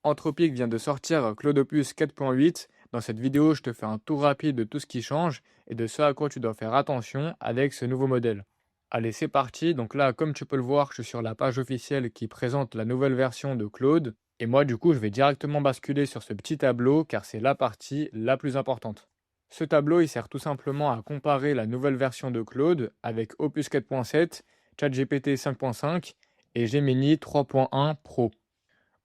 Anthropic vient de sortir Claude Opus 4.8. Dans cette vidéo, je te fais un tour rapide de tout ce qui change et de ce à quoi tu dois faire attention avec ce nouveau modèle. Allez, c'est parti. Donc là, comme tu peux le voir, je suis sur la page officielle qui présente la nouvelle version de Claude. Et moi, du coup, je vais directement basculer sur ce petit tableau car c'est la partie la plus importante. Ce tableau, il sert tout simplement à comparer la nouvelle version de Claude avec Opus 4.7, ChatGPT 5.5 et Gemini 3.1 Pro.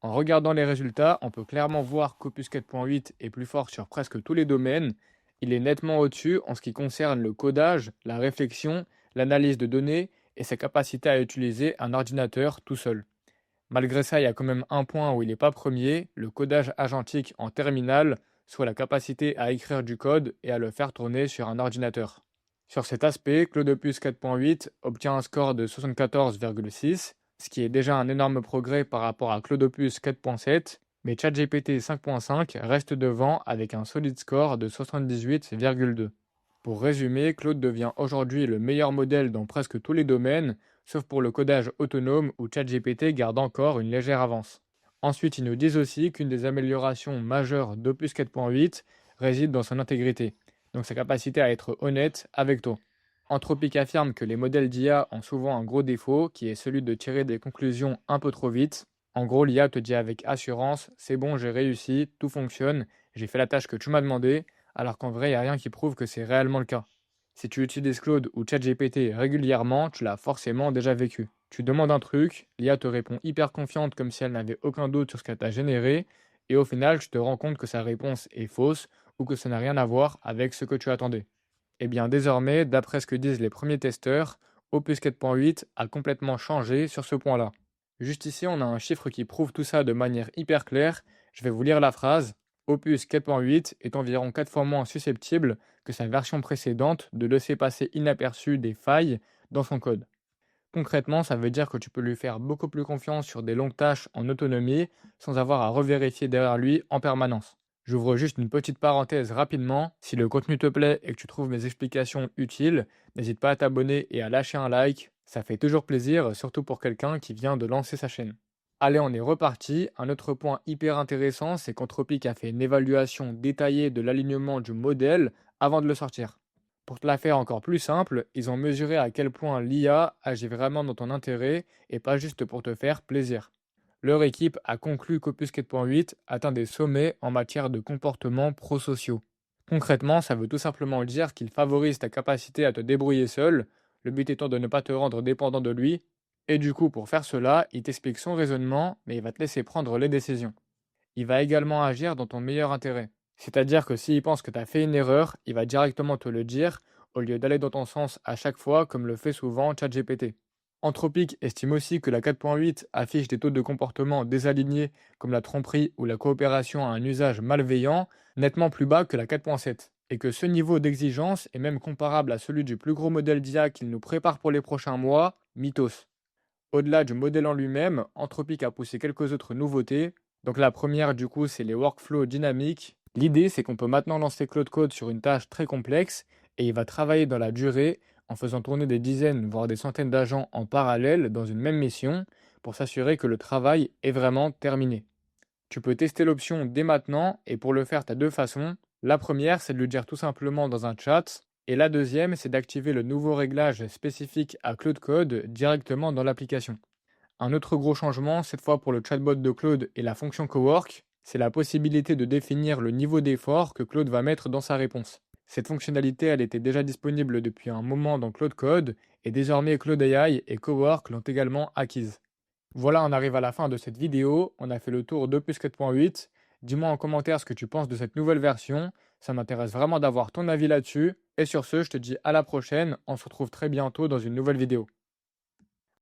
En regardant les résultats, on peut clairement voir qu'Opus 4.8 est plus fort sur presque tous les domaines. Il est nettement au-dessus en ce qui concerne le codage, la réflexion, l'analyse de données et sa capacité à utiliser un ordinateur tout seul. Malgré ça, il y a quand même un point où il n'est pas premier, le codage agentique en terminal, soit la capacité à écrire du code et à le faire tourner sur un ordinateur. Sur cet aspect, Claude Opus 4.8 obtient un score de 74,6, ce qui est déjà un énorme progrès par rapport à Claude Opus 4.7, mais ChatGPT 5.5 reste devant avec un solide score de 78,2. Pour résumer, Claude devient aujourd'hui le meilleur modèle dans presque tous les domaines, sauf pour le codage autonome où ChatGPT garde encore une légère avance. Ensuite, ils nous disent aussi qu'une des améliorations majeures d'Opus 4.8 réside dans son intégrité, donc sa capacité à être honnête avec toi. Anthropic affirme que les modèles d'IA ont souvent un gros défaut, qui est celui de tirer des conclusions un peu trop vite. En gros, l'IA te dit avec assurance, c'est bon, j'ai réussi, tout fonctionne, j'ai fait la tâche que tu m'as demandé, alors qu'en vrai, il n'y a rien qui prouve que c'est réellement le cas. Si tu utilises Claude ou ChatGPT régulièrement, tu l'as forcément déjà vécu. Tu demandes un truc, l'IA te répond hyper confiante comme si elle n'avait aucun doute sur ce qu'elle t'a généré, et au final, tu te rends compte que sa réponse est fausse ou que ça n'a rien à voir avec ce que tu attendais. Eh bien, désormais, d'après ce que disent les premiers testeurs, Opus 4.8 a complètement changé sur ce point-là. Juste ici, on a un chiffre qui prouve tout ça de manière hyper claire. Je vais vous lire la phrase. Opus 4.8 est environ 4 fois moins susceptible que sa version précédente de laisser passer inaperçu des failles dans son code. Concrètement, ça veut dire que tu peux lui faire beaucoup plus confiance sur des longues tâches en autonomie sans avoir à revérifier derrière lui en permanence. J'ouvre juste une petite parenthèse rapidement. Si le contenu te plaît et que tu trouves mes explications utiles, n'hésite pas à t'abonner et à lâcher un like. Ça fait toujours plaisir, surtout pour quelqu'un qui vient de lancer sa chaîne. Allez, on est reparti. Un autre point hyper intéressant, c'est qu'Anthropic a fait une évaluation détaillée de l'alignement du modèle avant de le sortir. Pour te la faire encore plus simple, ils ont mesuré à quel point l'IA agit vraiment dans ton intérêt et pas juste pour te faire plaisir. Leur équipe a conclu qu'Opus 4.8 atteint des sommets en matière de comportements prosociaux. Concrètement, ça veut tout simplement dire qu'il favorise ta capacité à te débrouiller seul, le but étant de ne pas te rendre dépendant de lui, et du coup, pour faire cela, il t'explique son raisonnement, mais il va te laisser prendre les décisions. Il va également agir dans ton meilleur intérêt. C'est-à-dire que s'il pense que tu as fait une erreur, il va directement te le dire, au lieu d'aller dans ton sens à chaque fois, comme le fait souvent ChatGPT. Anthropic estime aussi que la 4.8 affiche des taux de comportement désalignés, comme la tromperie ou la coopération à un usage malveillant, nettement plus bas que la 4.7, et que ce niveau d'exigence est même comparable à celui du plus gros modèle d'IA qu'il nous prépare pour les prochains mois, Mythos. Au-delà du modèle en lui-même, Anthropic a poussé quelques autres nouveautés. Donc la première, du coup, c'est les workflows dynamiques. L'idée, c'est qu'on peut maintenant lancer Claude Code sur une tâche très complexe et il va travailler dans la durée en faisant tourner des dizaines, voire des centaines d'agents en parallèle dans une même mission pour s'assurer que le travail est vraiment terminé. Tu peux tester l'option dès maintenant et pour le faire, tu as deux façons. La première, c'est de lui dire tout simplement dans un chat et la deuxième, c'est d'activer le nouveau réglage spécifique à Claude Code directement dans l'application. Un autre gros changement, cette fois pour le chatbot de Claude et la fonction Cowork, c'est la possibilité de définir le niveau d'effort que Claude va mettre dans sa réponse. Cette fonctionnalité, elle était déjà disponible depuis un moment dans Claude Code et désormais Claude AI et Cowork l'ont également acquise. Voilà, on arrive à la fin de cette vidéo. On a fait le tour d'Opus 4.8. Dis-moi en commentaire ce que tu penses de cette nouvelle version. Ça m'intéresse vraiment d'avoir ton avis là-dessus. Et sur ce, je te dis à la prochaine. On se retrouve très bientôt dans une nouvelle vidéo.